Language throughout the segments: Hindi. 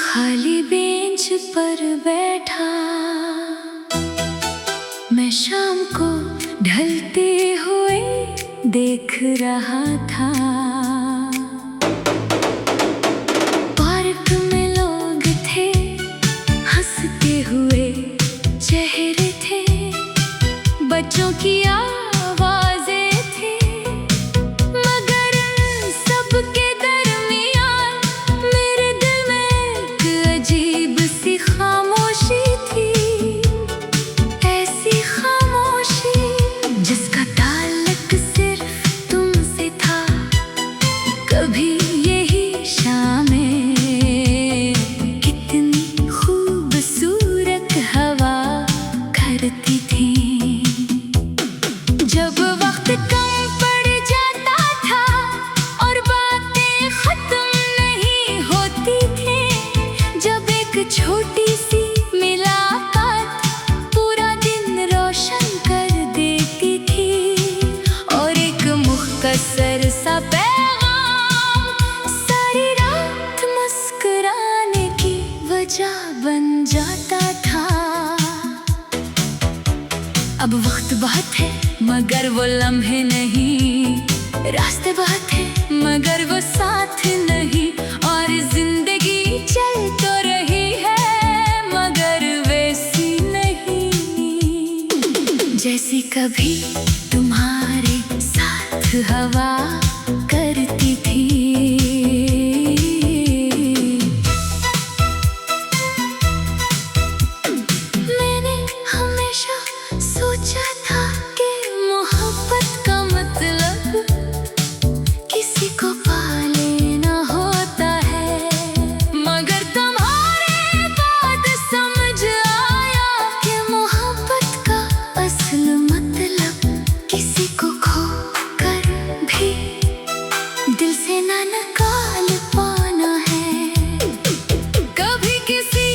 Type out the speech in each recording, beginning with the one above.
खाली बेंच पर बैठा मैं शाम को ढलते हुए देख रहा था। पार्क में लोग थे, हंसते हुए चेहरे थे, बच्चों की आवाजें थी, मगर सबके दरमियान मेरे दिल में एक अजीब सी खामोशी थी। ऐसी खामोशी जिसका ताल्लुक सिर्फ तुमसे था। कभी यही शामें कितनी खूबसूरत हवा करती थी। जब वक्त कम पड़ जाता था और बातें खत्म नहीं होती थी, जब एक छोटी सी मुलाकात पूरा दिन रोशन कर देती थी, और एक मुख्तसर सा पैगाम सारी रात मुस्कुराने की वजह बन जाता था। अब वक्त बहुत है मगर वो लम्हे नहीं, रास्ते बहुत है मगर वो साथ नहीं, और जिंदगी चल तो रही है मगर वैसी नहीं जैसी कभी तुम्हारे साथ हवा करती थी। मैंने हमेशा सोचा था कि मोहब्बत का मतलब किसी को पा लेना होता है, मगर तुम्हारे बाद समझ आया कि मोहब्बत का असल मतलब किसी को खो कर भी दिल से ना निकाल पाना है। कभी किसी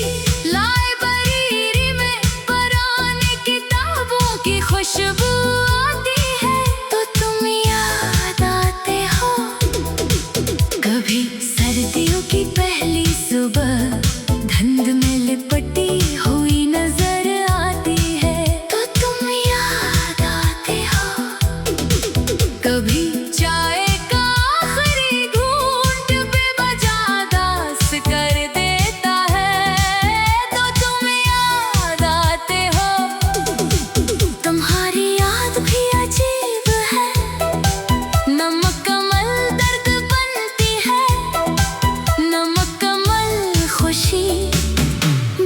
लाइब्रेरी में पुरानी किताबों की खुशबू आती है तो तुम याद आते हो। कभी सर्दियों की पहली सुबह धुंध में लिपटी हुई नजर आती है तो तुम याद आते हो। कभी चाय का आखिरी घूंट बेवजह दास कर देता है तो तुम याद आते हो। तुम्हारी याद भी अजीब है, नमकमल दर्द बनती है, नमकमल खुशी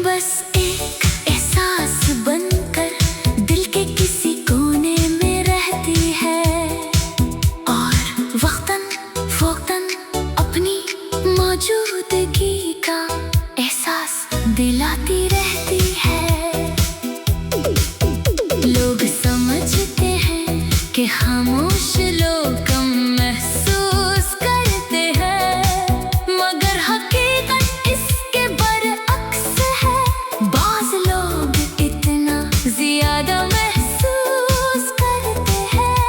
बस एक एहसास बनकर दिल के किसी कोने में रहती है, और वक्तन फ़ौक़्तन अपनी मौजूदगी का एहसास दिलाती रहती है। लोग समझते हैं कि खामोश लोग कम महसूस करते हैं, मगर हकीकत इसके बरअक्स है। बाज़ लोग इतना ज़्यादा महसूस करते हैं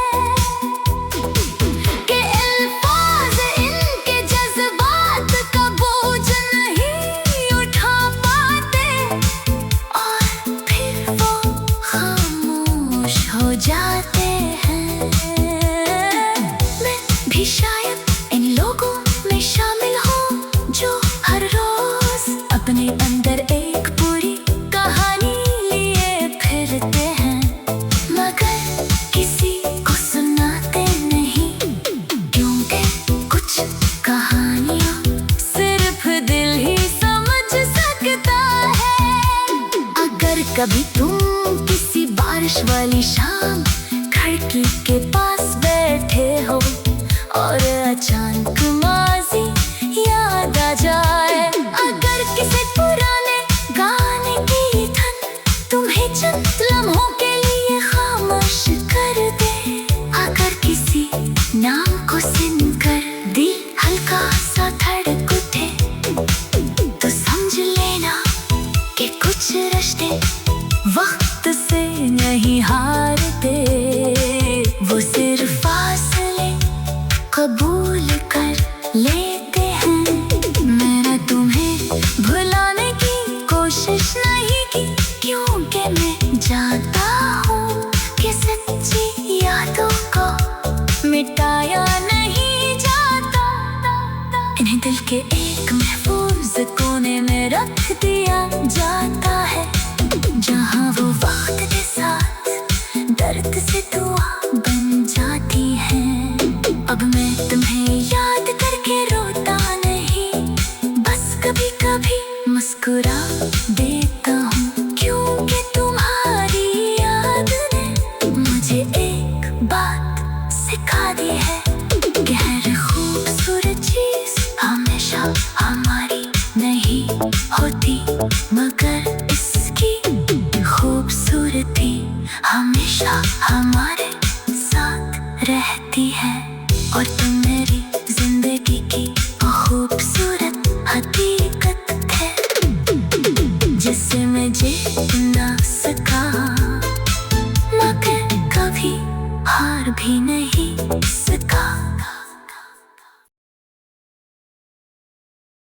कि अल्फाज़ इनके जज़्बात का बोझ नहीं उठा पाते, और फिर वो खामोश हो जाते हैं। मैं भी शायद इन लोगों में शामिल हूँ जो हर रोज अपने अंदर एक पूरी कहानी लिए फिरते हैं, मगर किसी को सुनाते नहीं, क्योंकि कुछ कहानियाँ सिर्फ दिल ही समझ सकता है। अगर कभी तुम किसी बारिश वाली शाम खिड़की के पास बैठे हो और अचानक माज़ी याद आ जाए, अगर किसी पुराने गाने की धुन तुम्हें चंद लम्हों के लिए खामोश कर दे, अगर किसी नाम को सुनकर दिल हल्का सा धड़क उठे तो समझ लेना कुछ रिश्ते वक्त से नहीं हारते, वो सिर्फ फासले कबूल कर लेते हैं। मैंने तुम्हें भुलाने की कोशिश नहीं की, क्योंकि मैं जानता हूँ कि सच्ची यादों को मिटाया नहीं जाता। इन्हें दिल के एक महफूज कोने में रख दिया जाता है, जहाँ वो वक्त के साथ दर्द से दुआ बन जाती है। अब मैं तुम्हें याद करके रोता नहीं, बस कभी कभी मुस्कुरा देता हूँ, क्योंकि तुम्हारी याद ने मुझे एक बात सिखा दी है कि हर खूबसूरत चीज हमेशा हमारी नहीं होती, मगर इसकी खूबसूरती हमेशा हमारे साथ रहती है। और तुम मेरी जिंदगी की खूबसूरत हकीकत है, जिसे मैं जी ना सका, मगर कभी हार भी नहीं सका।